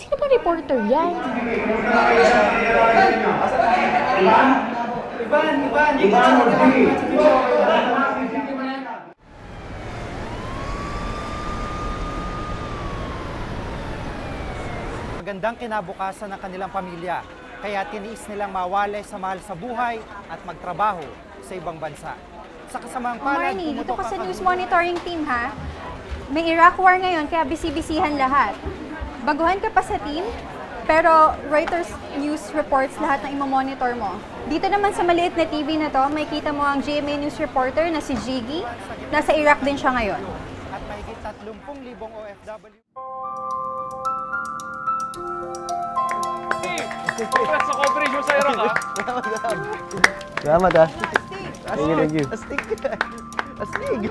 Sino ba reporter yan? Magandang kinabukasan ng kanilang pamilya, kaya tiniis nilang mawalay sa mahal sa buhay at magtrabaho sa ibang bansa. Sa kasamang palad, Marnie, dito ka sa news monitoring team, ha? May Iraq war ngayon, kaya busy-busyhan lahat. Baguhan ka pa sa team, pero Reuters News reports lahat ng imamonitor mo. Dito naman sa maliit na TV na to, may kita mo ang GMA News reporter na si Jiggy. Nasa Iraq din siya ngayon. At mahigit 30,000 OFW. Congrats sa coverage mo sa Iraq, ha? Salamat, ha? Thank you. Astig. Astig.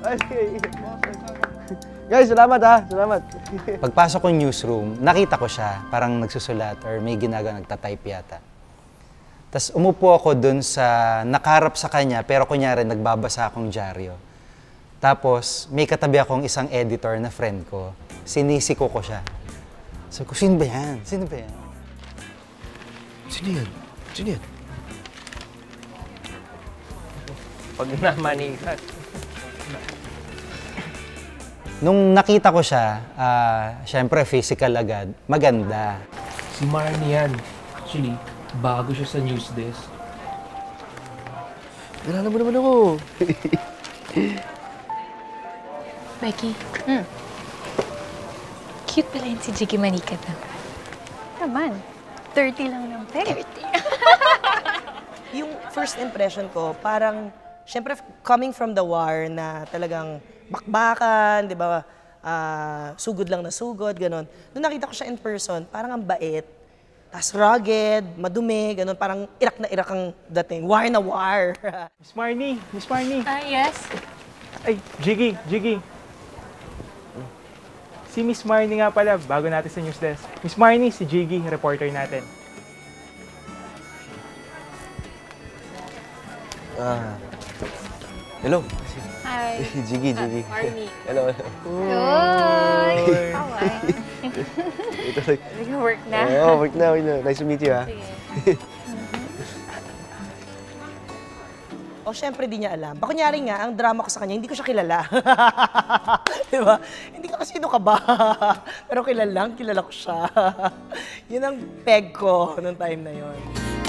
Astig. Guys, salamat, ha? Salamat. Pagpasok ko newsroom, nakita ko siya, parang nagsusulat or may ginagawa, nagtatype yata. Tapos umupo ako dun sa, nakaharap sa kanya, pero kunyari nagbabasa akong dyaryo. Tapos may katabi akong isang editor na friend ko, sinisiko ko siya. Sabi ko, sino ba yan? Sino ba yan? Sino yan? Sino yan? Pag namanikan. Nung nakita ko siya, syempre physical agad, maganda. Si Marnie yan. Actually, bago siya sa news desk. Kilala mo naman ako. Becky. Cute pala yun si Jiggy Manika na. Naman, 30 lang ng peg. Yung first impression ko, parang, syempre, coming from the war na talagang bakbakan, di ba? Sugod lang na sugod, gano'n. Nung nakita ko siya in person, parang ang bait. Tas rugged, madumi, gano'n. Parang Iraq na Iraq ang dating. War na war. Miss Marnie! Miss Marnie! Yes? Ay, Jiggy! Jiggy! Si Miss Marnie nga pala, bago natin sa news desk. Miss Marnie, si Jiggy, reporter natin. Hello. Hi. Jiggy. Marnie. Hello. Uy! Kaway. Ito lang. Nag-work na? Oo, work na. Nice to meet you, ha? Sige. O, syempre, di niya alam. Kunyari nga, ang drama ko sa kanya, hindi ko siya kilala. Di ba? Hindi ka kasi sino ka ba? Pero kilala ko siya. Yun ang peg ko nung time na yun.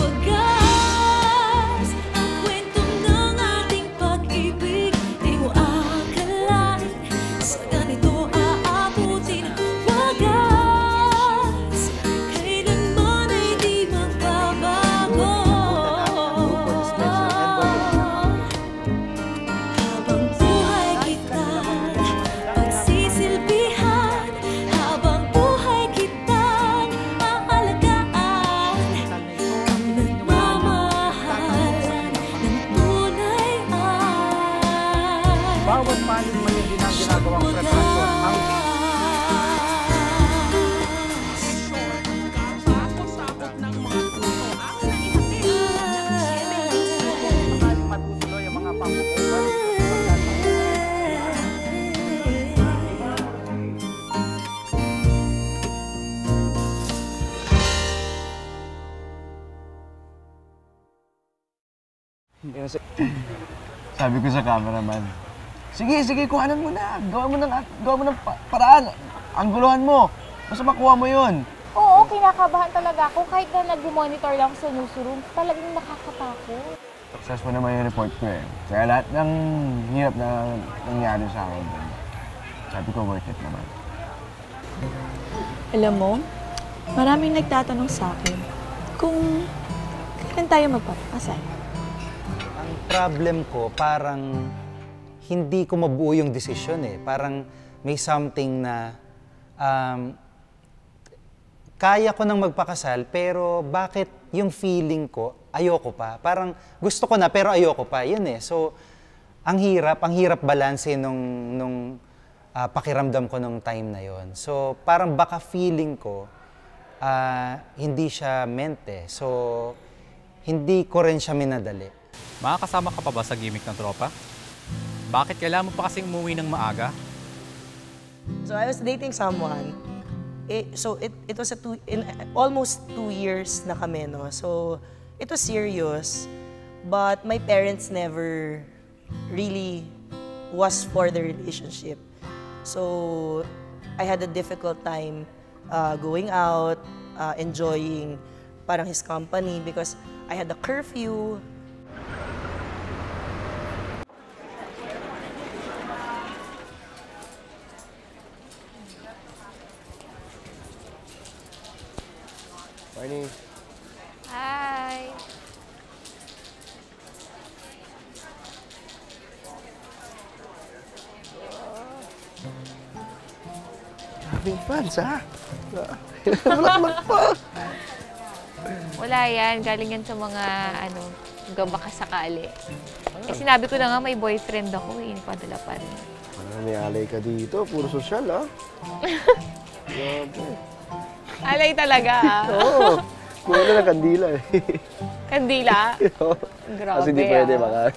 Wagas ang kwento ng ating pag-ibig. Di mo akalain sa ganito aabutin. Wagas, kailanman ay di magbabago. Habang buhay kita pagsisilbihan, habang buhay kitang aalagaan. Nagmamahalan ng tunay ay Bawat panig man yung ginagawang preparasyon, ang matutuloy ang mga pamumukan. Sabi ko sa cameraman, sige, kuhanan mo na. Gawa mo ng paraan. Angguluhan mo. Basta makuha mo yun. Oo, kinakabahan talaga ako. Kahit na nag-monitor lang sa newsroom, talagang nakakatakot. Successful naman yung report ko eh. Kaya lahat ng hirap na nangyari sa akin, sabi ko worth it naman. Alam mo, maraming nagtatanong sa akin kung kailan tayo magpapakasal. Ang problem ko, parang hindi ko mabuo yung desisyon eh. Parang may something na kaya ko nang magpakasal, pero bakit yung feeling ko, ayoko pa. Parang gusto ko na, pero ayoko pa. Yun eh. So, ang hirap balanse nung pakiramdam ko nung time na yon. So, parang baka feeling ko, hindi siya meant eh. So, hindi ko rin siya minadali. Makakasama ka pa ba sa gimmick ng tropa? Bakit kailangan mo pa kasing umuwi ng maaga? So I was dating someone it was almost 2 years na kami, no? So, it was serious, but my parents never really was for the relationship. So, I had a difficult time going out, enjoying parang his company because I had a curfew. Morning. Hi! Having fans, ha? Bulak-bulak pa. Wala yan. Galing yan sa mga, baka sakali. Eh, sinabi ko na nga may boyfriend ako, hindi pa dala pa rin. May alay ka dito. Puro sosyal, ha? Grabe. Alay talaga, ah. Oo. Kuha na ng kandila, eh. Kandila? Grabe, Kasi di pwede, baka.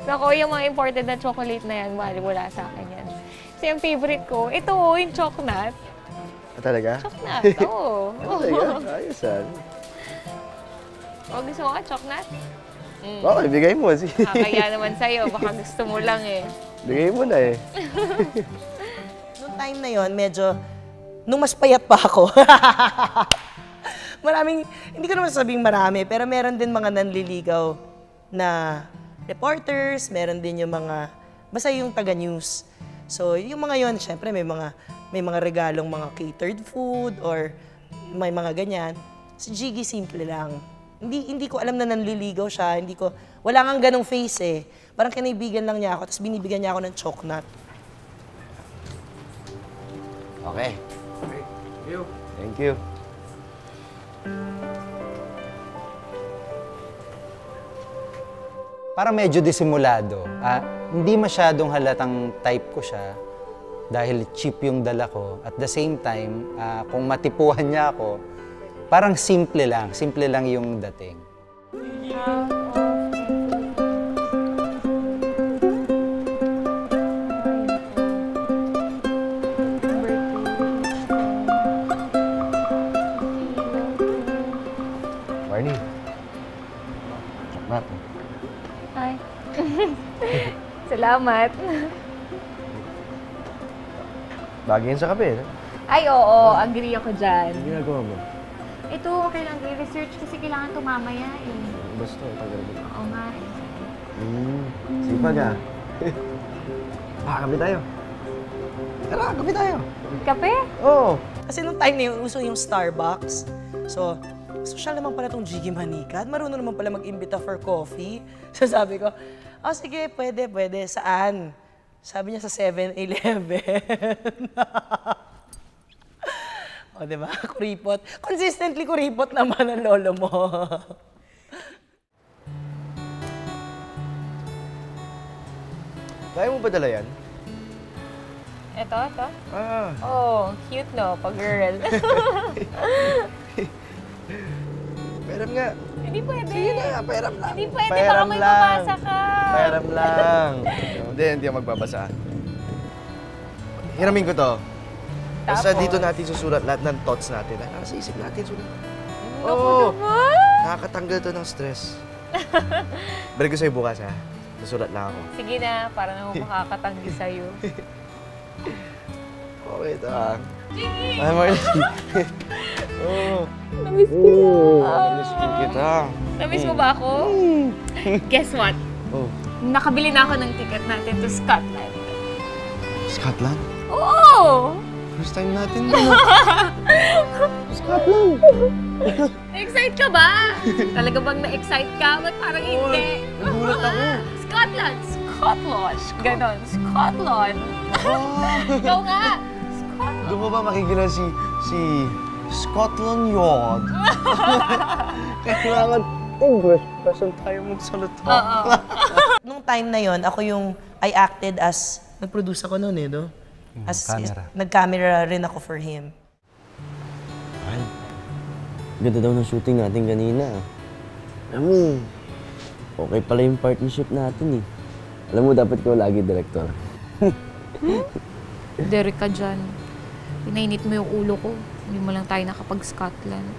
Naku, yung mga imported na chocolate na yan, wala sa akin yan. Kasi yung favorite ko, ito, yung chocnut. Talaga? Chocnut, oo. Talaga? Ayos, ha? O, gusto mo ka chocnut? Okay, bigay mo. Kaya naman sa'yo, baka gusto mo lang eh. Bigay mo na, eh. Noong time na yon, medyo, nung mas payat pa ako, hindi ko naman sabing marami, pero meron din mga nanliligaw na reporters, meron din yung mga, basta yung taga-news. So, yung mga yon, syempre may mga regalong mga catered food or may mga ganyan. Si Jiggy simple lang. Hindi ko alam na nanliligaw siya, wala ngang ganong face eh. Parang kinaibigan lang niya ako, tapos binibigyan niya ako ng chocnut. Okay. Thank you. Parang medyo disimulado. Hindi masyadong halatang type ko siya dahil cheap yung dala ko. At the same time, kung matipuhan niya ako, parang simple lang yung dating. Barney. Choknat. Ay. Salamat. Bagay yan sa kape, no? Ay, oo. Agree ako dyan. Ano ginagawa mo? Ito, kailangan i-research kasi kailangan ito mamaya eh. Basta, tagal mo. Oo nga eh. Sipag, ha? Kape tayo. Tara, kape tayo. Kape? Oo. Kasi nung time na yun, uso yung Starbucks. So, social naman pala tong Jiggy Manika at marunong naman pala mag-imbita for coffee. So sabi ko, sige, pwede. Saan? Sabi niya sa 7-Eleven. O, diba? Kuripot. Consistently kuripot naman ang lolo mo. Kaya mo ba dala yan? Ito? Ah. Oh, cute no, pag-girl. Pairam nga. Hindi pwede. Sige na, pairam lang. Hindi pwede, baka may mabasa ka. Pairam lang. Hindi ako magbabasa. Hiramin ko to. Basta Tapos? dito natin susulat lahat ng thoughts natin. Sa isip natin sulat. Naku naman. Nakakatanggal to ng stress. Balik ko sa'yo bukas, ha? Susulat lang ako. Sige na, para na ako makakatanggi sa'yo. Okay, ito, ha? Jiggy! Ay, Marley. Namiss ko na. Namiss ko kita. Namiss mo ba ako? Guess what? Nakabili na ako ng ticket natin to Scotland. Scotland? Oo! First time natin din. Scotland! Na-excite ka ba? Talaga bang na-excite ka? Ba't parang hindi? Nagulat ako. Scotland! Ganon, Scotland! Ikaw nga! Scotland! Doon mo ba makikita si Scotland Yard? Kailangan English person tayo magsalita. Oo. Nung time na yon, I acted as, nag-produce ako noon eh, no? As camera. nag-camera rin ako for him. Ay, ganda daw ng shooting natin kanina. Alam mo, okay pala yung partnership natin eh. Alam mo, dapat ko lagi director. Derek ka dyan. Pinainit mo yung ulo ko. Hindi mo lang tayo nakapag-Scotland.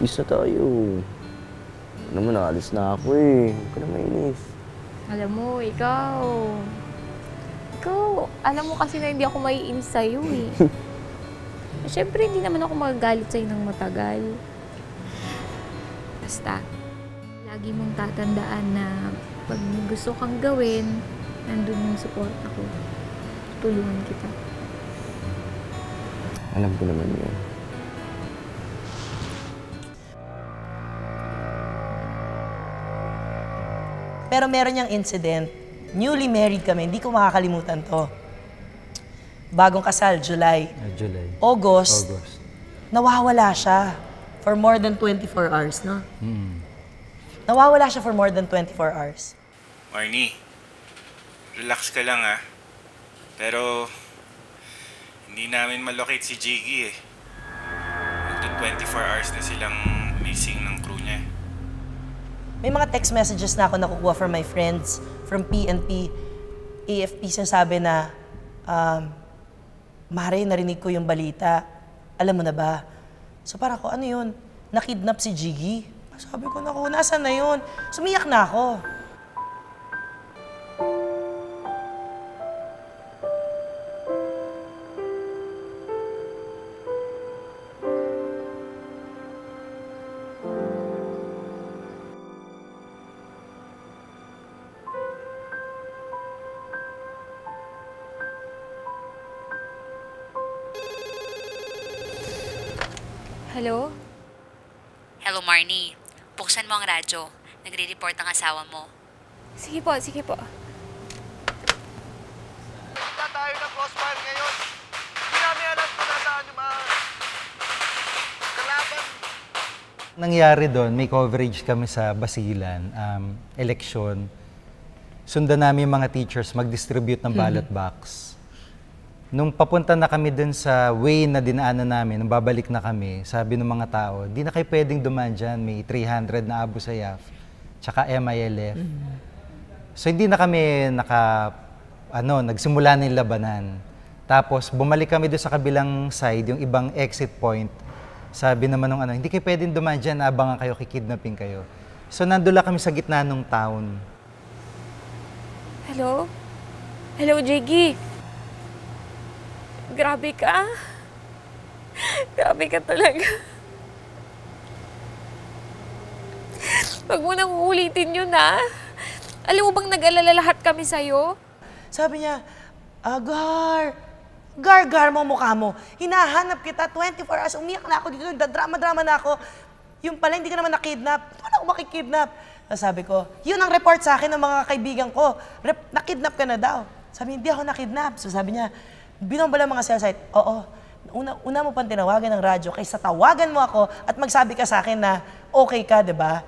Isa tayo. Alam mo, nakalis na ako eh. Huwag ka na mainis. Alam mo, ikaw, alam mo kasi na hindi ako maiinis sa'yo eh. Siyempre, hindi naman ako magagalit sa'yo ng matagal. Basta, lagi mong tatandaan na pag may gusto kang gawin, nandun yung support ako. Tulungan kita. Alam ko naman yun. Pero meron niyang incident. Newly married kami, hindi ko makakalimutan to. Bagong kasal, July. July. August, nawawala siya for more than 24 hours, no? Nawawala siya for more than 24 hours. Marnie, relax ka lang ha. Pero, hindi namin malocate si Jiggy eh. Magto 24 hours na silang missing ng crew niya. May mga text messages na ako nakukuha from my friends, from PNP, AFP, sinasabi na, Mare, narinig ko yung balita. Alam mo na ba? So parang ako, ano yun? Nakidnap si Jiggy. Sabi ko, naku, nasaan na yun? Sumiyak na ako. Hello? Hello, Marnie. Buksan mo ang radyo. Nagre-report ang asawa mo. Sige po, sige po. Punta tayo ng crossfire ngayon. Hindi namin alam kung nasaan yung mga kalaban. Nangyari doon, may coverage kami sa Basilan, election. Sundan namin yung mga teachers mag-distribute ng ballot box. Nung papunta na kami dun sa way na dinaanan namin, nung babalik na kami, sabi ng mga tao, di na kayo pwedeng dumaan dyan, may 300 na Abu Sayyaf, tsaka MILF. So hindi na kami nagsimula na yung labanan. Tapos bumalik kami doon sa kabilang side, yung ibang exit point. Sabi naman nung hindi kayo pwedeng dumaan dyan, abangan kayo, kikidnapping kayo. So nandula kami sa gitna ng town. Hello? Hello, Jiggy? Grabe ka. Grabe ka talaga. Huwag mo nang uulitin yun, ha? Alam mo bang nag-alala lahat kami sa'yo? Sabi niya, Gar mo mukha mo. Hinahanap kita 24 hours. Umiyak na ako dito. Drama-drama na ako. Yung pala, hindi ka naman nakidnap. Hindi mo na ako makikidnap. Sabi ko, yun ang report sa akin ng mga kaibigan ko. Nakidnap ka na daw. Sabi, hindi ako nakidnap. So sabi niya, binomba lang mga cell site. Oo, una mo pang tinawagan ng radyo kaysa tawagan mo ako at magsabi ka sa akin na okay ka, di ba?